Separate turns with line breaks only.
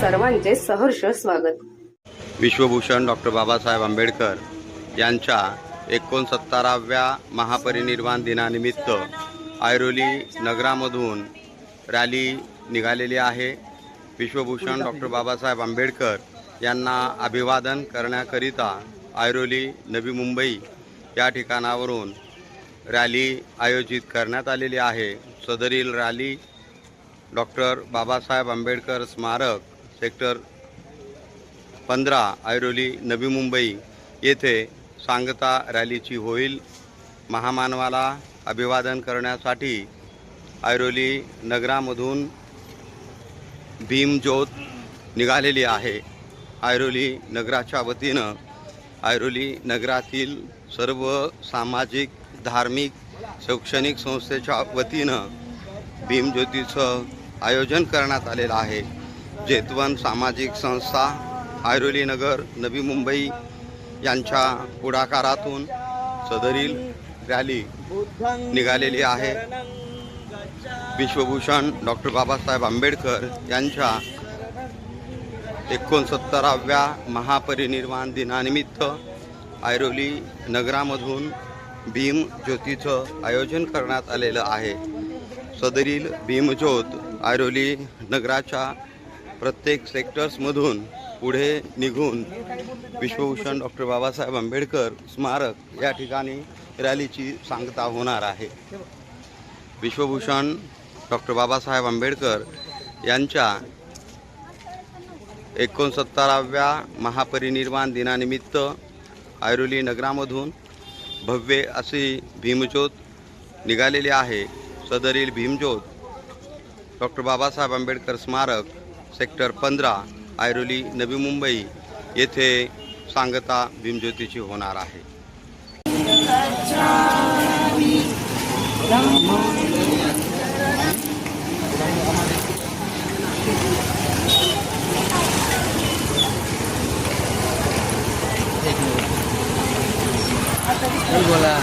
सर्वांचे सहर्ष स्वागत।
विश्वभूषण डॉक्टर बाबासाहेब आंबेडकर यांच्या 69व्या महापरिनिर्वाण दिनानिमित्त ऐरोली नगरामधून रॅली निघालेली आहे। विश्वभूषण डॉक्टर बाबासाहेब आंबेडकर यांना अभिवादन करण्याकरिता ऐरोली नवी मुंबई या ठिकाणावरून रॅली आयोजित करण्यात आलेली आहे। सदरील रॅली डॉक्टर बाबासाहेब आंबेडकर स्मारक सेक्टर 15 ऐरोली नवी मुंबई येथे सांगता रॅलीची होईल। महामानवाला अभिवादन करण्यासाठी ऐरोली नगरामधून भीमज्योत निघालेली आहे। ऐरोली नगराच्या वतीनं ऐरोली नगरातील सर्व सामाजिक, धार्मिक, शैक्षणिक संस्थेच्या वतीनं भीमज्योतीचं आयोजन करण्यात आलेलं आहे। जेतवन सामाजिक संस्था ऐरोली नगर नवी मुंबई यांच्या पुढाकारातून सदरील रॅली निघालेली आहे। विश्वभूषण डॉक्टर बाबासाहेब आंबेडकर यांच्या 69व्या महापरिनिर्वाण दिनानिमित्त ऐरोली नगरामधून भीमज्योतीचं आयोजन करण्यात आलेलं आहे। सदरील भीमज्योत ऐरोली नगराच्या प्रत्येक सेक्टर्समधून पुढे निघून विश्वभूषण डॉक्टर बाबासाहेब आंबेडकर स्मारक या ठिकाणी रॅलीची सांगता होणार आहे। विश्वभूषण डॉक्टर बाबासाहेब आंबेडकर यांच्या 69व्या महापरिनिर्वाण दिनानिमित्त ऐरोली नगरामधून भव्य अशी भीमज्योत निघालेली आहे। सदरील भीमज्योत डॉक्टर बाबासाहेब आंबेडकर स्मारक सेक्टर 15 ऐरोली नवी मुंबई येथे सांगता भीमज्योतीची होणार आहे।
बोला